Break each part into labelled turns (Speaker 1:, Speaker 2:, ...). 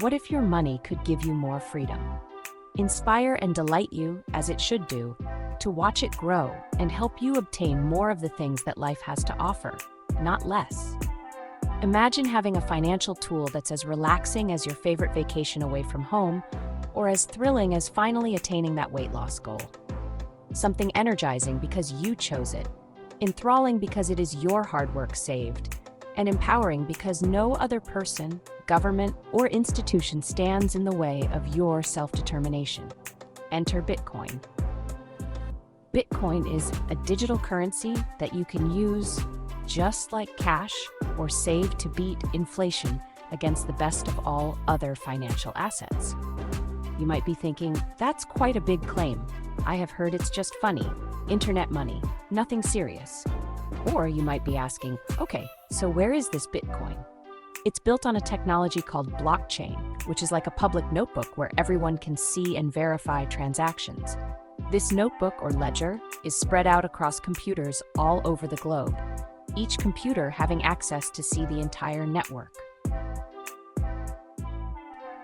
Speaker 1: What if your money could give you more freedom? Inspire and delight you, as it should do, to watch it grow and help you obtain more of the things that life has to offer, not less. Imagine having a financial tool that's as relaxing as your favorite vacation away from home, or as thrilling as finally attaining that weight loss goal. Something energizing because you chose it, enthralling because it is your hard work saved, and empowering because no other person, government, or institution stands in the way of your self-determination. Enter Bitcoin. Bitcoin is a digital currency that you can use just like cash or save to beat inflation against the best of all other financial assets. You might be thinking, that's quite a big claim. I have heard it's just funny, internet money, nothing serious. Or you might be asking, okay, so where is this Bitcoin? It's built on a technology called blockchain, which is like a public notebook where everyone can see and verify transactions. This notebook or ledger is spread out across computers all over the globe, each computer having access to see the entire network.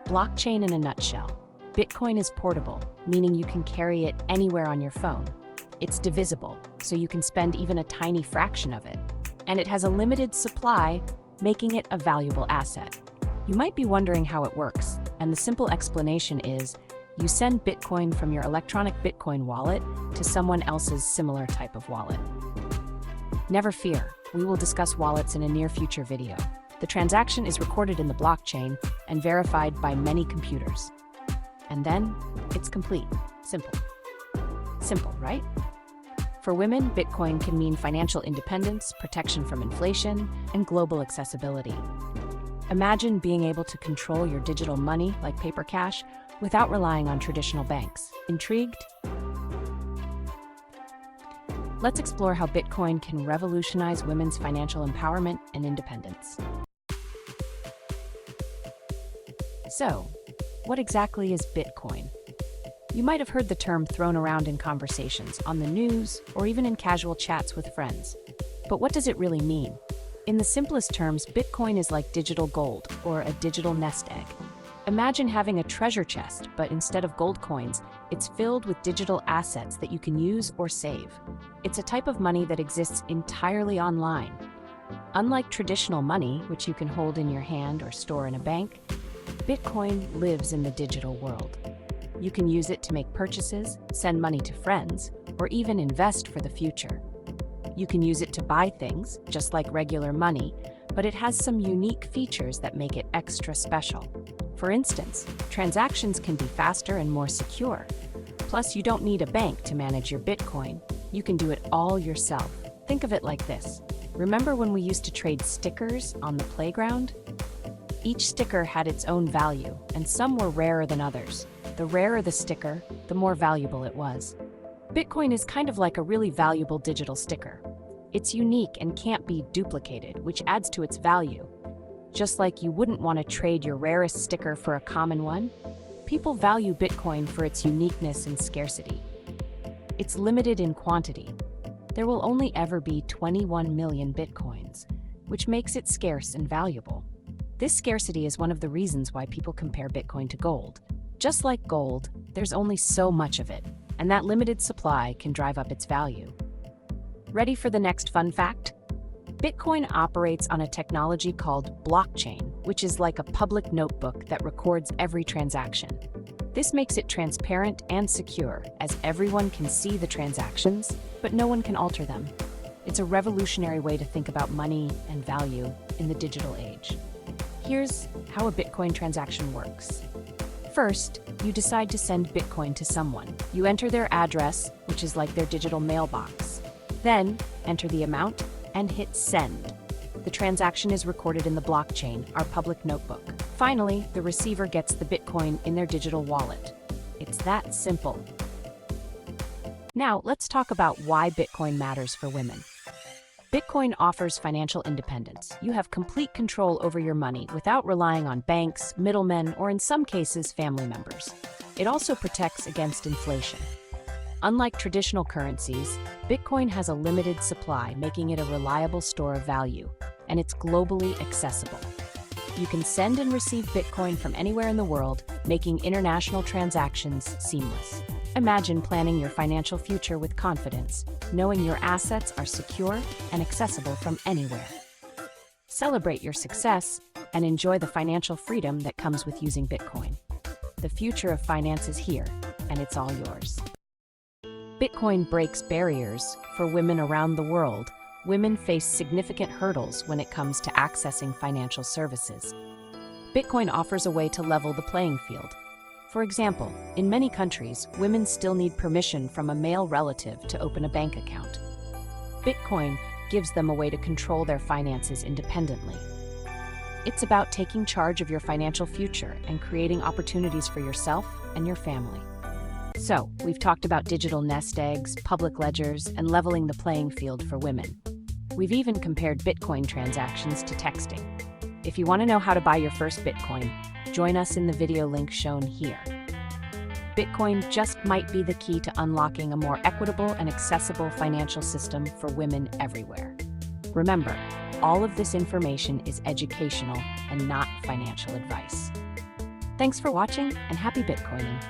Speaker 1: Blockchain in a nutshell. Bitcoin is portable, meaning you can carry it anywhere on your phone. It's divisible, so you can spend even a tiny fraction of it. And it has a limited supply, making it a valuable asset. You might be wondering how it works, and the simple explanation is you send Bitcoin from your electronic Bitcoin wallet to someone else's similar type of wallet. Never fear, we will discuss wallets in a near future video. The transaction is recorded in the blockchain and verified by many computers. And then, it's complete. Simple. Simple, right? For women, Bitcoin can mean financial independence, protection from inflation, and global accessibility. Imagine being able to control your digital money, like paper cash, without relying on traditional banks. Intrigued? Let's explore how Bitcoin can revolutionize women's financial empowerment and independence. So, what exactly is Bitcoin? You might have heard the term thrown around in conversations, on the news, or even in casual chats with friends. But what does it really mean? In the simplest terms, Bitcoin is like digital gold, or a digital nest egg. Imagine having a treasure chest, but instead of gold coins, it's filled with digital assets that you can use or save. It's a type of money that exists entirely online. Unlike traditional money, which you can hold in your hand or store in a bank, Bitcoin lives in the digital world. You can use it to make purchases, send money to friends, or even invest for the future. You can use it to buy things, just like regular money, but it has some unique features that make it extra special. For instance, transactions can be faster and more secure. Plus, you don't need a bank to manage your Bitcoin. You can do it all yourself. Think of it like this. Remember when we used to trade stickers on the playground? Each sticker had its own value, and some were rarer than others. The rarer the sticker, the more valuable it was. Bitcoin is kind of like a really valuable digital sticker. It's unique and can't be duplicated, which adds to its value. Just like you wouldn't want to trade your rarest sticker for a common one, people value Bitcoin for its uniqueness and scarcity. It's limited in quantity. There will only ever be 21 million Bitcoins, which makes it scarce and valuable. This scarcity is one of the reasons why people compare Bitcoin to gold. Just like gold, there's only so much of it, and that limited supply can drive up its value. Ready for the next fun fact? Bitcoin operates on a technology called blockchain, which is like a public notebook that records every transaction. This makes it transparent and secure, as everyone can see the transactions, but no one can alter them. It's a revolutionary way to think about money and value in the digital age. Here's how a Bitcoin transaction works. First, you decide to send Bitcoin to someone. You enter their address, which is like their digital mailbox. Then, enter the amount and hit send. The transaction is recorded in the blockchain, our public notebook. Finally, the receiver gets the Bitcoin in their digital wallet. It's that simple. Now, let's talk about why Bitcoin matters for women. Bitcoin offers financial independence. You have complete control over your money without relying on banks, middlemen, or in some cases, family members. It also protects against inflation. Unlike traditional currencies, Bitcoin has a limited supply, making it a reliable store of value, and it's globally accessible. You can send and receive Bitcoin from anywhere in the world, making international transactions seamless. Imagine planning your financial future with confidence, knowing your assets are secure and accessible from anywhere. Celebrate your success and enjoy the financial freedom that comes with using Bitcoin. The future of finance is here, and it's all yours. Bitcoin breaks barriers for women around the world. Women face significant hurdles when it comes to accessing financial services. Bitcoin offers a way to level the playing field. For example, in many countries, women still need permission from a male relative to open a bank account. Bitcoin gives them a way to control their finances independently. It's about taking charge of your financial future and creating opportunities for yourself and your family. So, we've talked about digital nest eggs, public ledgers, and leveling the playing field for women. We've even compared Bitcoin transactions to texting. If you want to know how to buy your first Bitcoin, join us in the video link shown here. Bitcoin just might be the key to unlocking a more equitable and accessible financial system for women everywhere. Remember, all of this information is educational and not financial advice. Thanks for watching and happy Bitcoining.